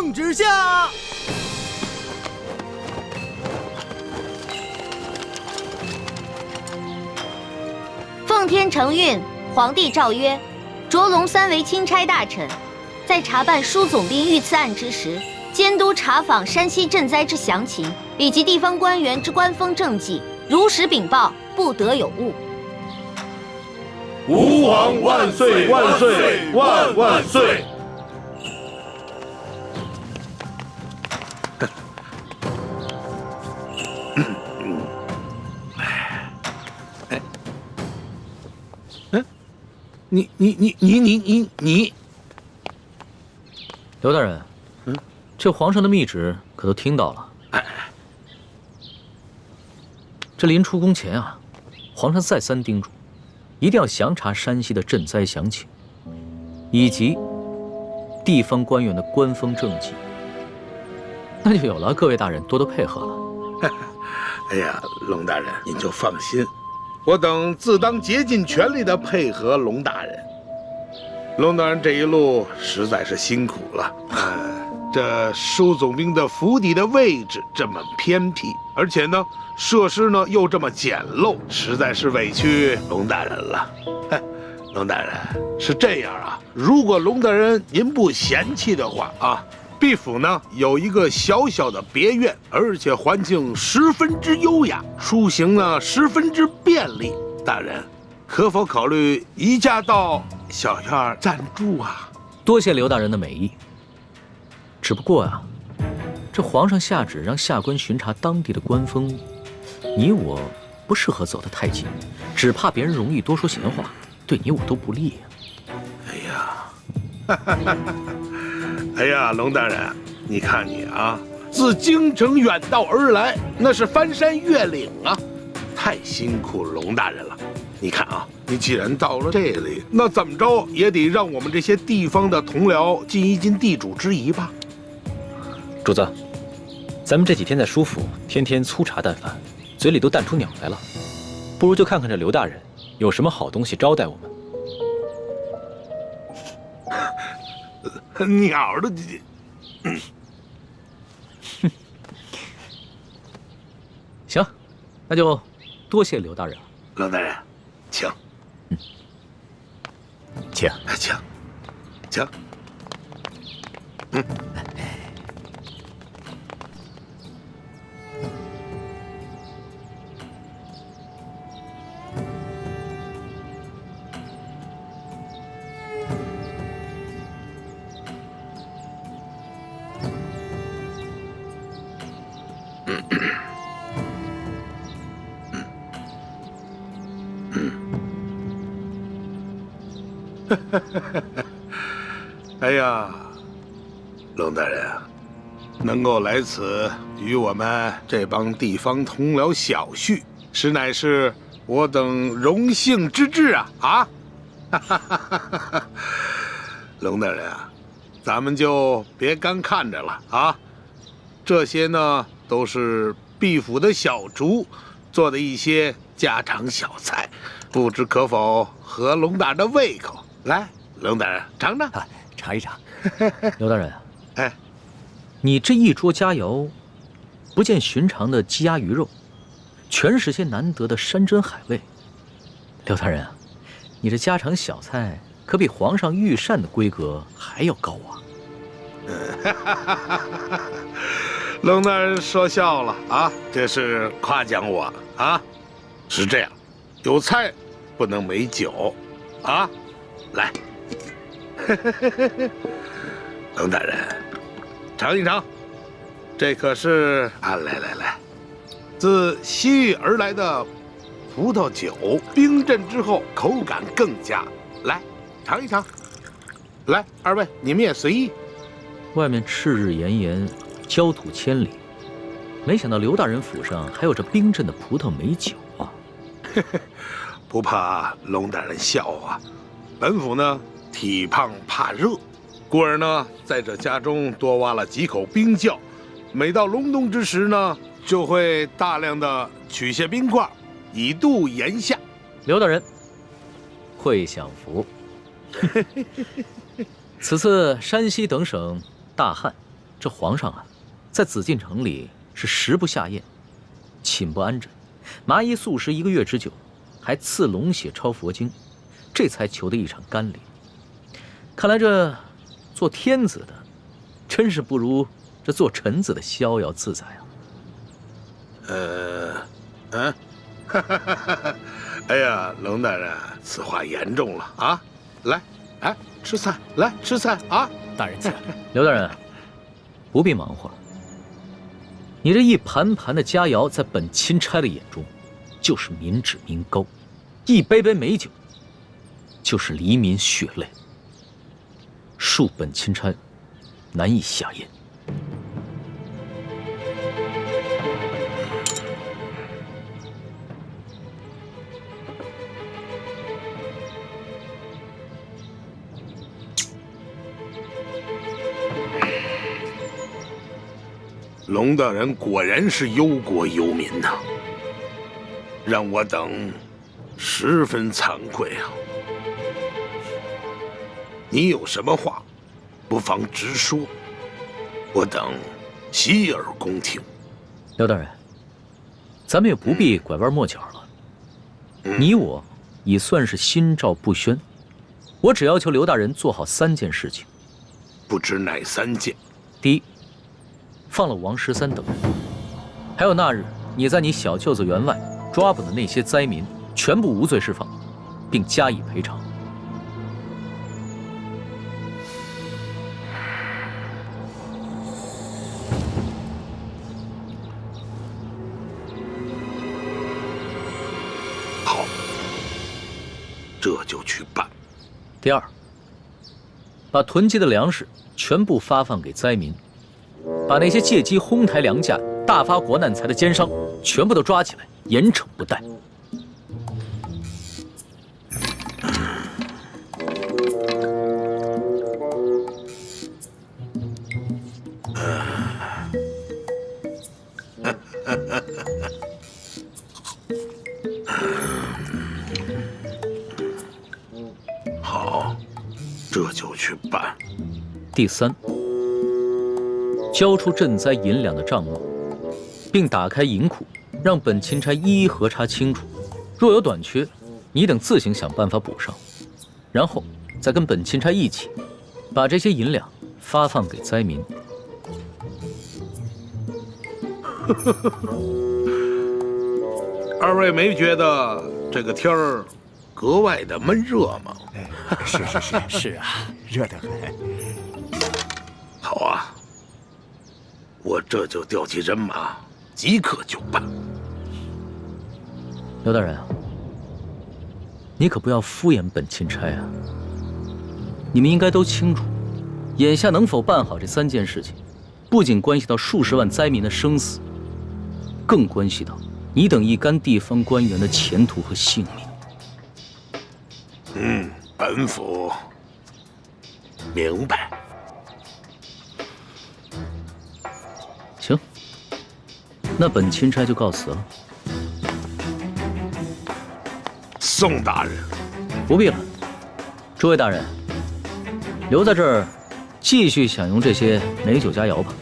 圣旨下。奉天承运，皇帝诏曰：着龙三为钦差大臣，在查办枢总兵遇刺案之时，监督查访山西赈灾之详情，以及地方官员之官风政绩，如实禀报，不得有误。吾皇万岁万岁万万岁！你，刘大人，这皇上的密旨可都听到了。这临出宫前啊，皇上再三叮嘱，一定要详查山西的赈灾详情，以及地方官员的官风政绩。那就有了各位大人多多配合了。哎呀，龙大人您就放心，我等自当竭尽全力的配合龙大人。龙大人这一路实在是辛苦了。这枢总兵的府邸的位置这么偏僻，而且呢，设施呢又这么简陋，实在是委屈龙大人了。龙大人是这样啊，如果龙大人您不嫌弃的话啊，毕府呢有一个小小的别院，而且环境十分之优雅，出行呢十分之便利。大人可否考虑移驾到小院暂住啊？多谢刘大人的美意。只不过啊，这皇上下旨让下官巡查当地的官风，你我不适合走得太近，只怕别人容易多说闲话，对你我都不利啊。哎呀，龙大人，你看你啊，自京城远道而来，那是翻山越岭啊，太辛苦龙大人了。你看啊，你既然到了这里，那怎么着也得让我们这些地方的同僚尽一尽地主之谊吧。主子，咱们这几天在舒府，天天粗茶淡饭，嘴里都淡出鸟来了，不如就看看这刘大人有什么好东西招待我们。鸟的，行，那就多谢刘大人了。龙大人，请。请。请。哎呀，龙大人啊，能够来此与我们这帮地方同僚小叙，实乃是我等荣幸之至啊！龙大人啊，咱们就别干看着了啊！这些呢，都是毕府的小厨做的一些家常小菜，不知可否合龙大人的胃口？来，龙大人尝尝，尝一尝。刘大人，哎，你这一桌佳肴，不见寻常的鸡鸭鱼肉，全是些难得的山珍海味。刘大人啊，你这家常小菜可比皇上御膳的规格还要高啊！龙大人说笑了啊，这是夸奖我啊。是这样，有菜不能没酒啊。来，龙大人，尝一尝，这可是啊，来，自西域而来的葡萄酒，冰镇之后口感更佳。来，尝一尝。来，二位你们也随意。外面赤日炎炎，焦土千里，没想到刘大人府上还有这冰镇的葡萄美酒啊！不怕龙大人笑话，本府呢体胖怕热，故而呢在这家中多挖了几口冰窖，每到隆冬之时呢，就会大量的取些冰块，以度炎夏。刘大人，会享福。此次山西等省大旱，这皇上啊，在紫禁城里是食不下咽，寝不安枕，麻衣素食1个月之久，还赐龙血抄佛经，这才求得一场甘霖。看来这做天子的，真是不如这做臣子的逍遥自在啊！哎呀，龙大人，此话严重了啊！来，哎，吃菜，来吃菜啊！大人请。刘大人，不必忙活了。你这一盘盘的佳肴，在本钦差的眼中，就是民脂民膏；一杯杯美酒，就是黎民血泪。恕本钦差难以下咽。龙大人果然是忧国忧民呐，让我等十分惭愧啊！你有什么话，不妨直说，我等洗耳恭听。刘大人，咱们也不必拐弯抹角了。你我已算是心照不宣，我只要求刘大人做好3件事情。不知哪3件？第一，放了王13等人，还有那日你在你小舅子员外抓捕的那些灾民，全部无罪释放，并加以赔偿。好，这就去办。第二，把囤积的粮食全部发放给灾民。把那些借机哄抬粮价、大发国难财的奸商全部都抓起来，严惩不贷。好，这就去办。第三，交出赈灾银两的账目，并打开银库，让本钦差一一核查清楚。若有短缺，你等自行想办法补上，然后再跟本钦差一起，把这些银两发放给灾民。二位没觉得这个天儿格外的闷热吗？是啊，热得很。好啊，我这就调集人马，即刻就办。刘大人啊，你可不要敷衍本钦差啊！你们应该都清楚，眼下能否办好这3件事情，不仅关系到数十万灾民的生死，更关系到你等一干地方官员的前途和性命。本府明白。行，那本钦差就告辞了。宋大人，不必了，诸位大人，留在这儿，继续享用这些美酒佳肴吧。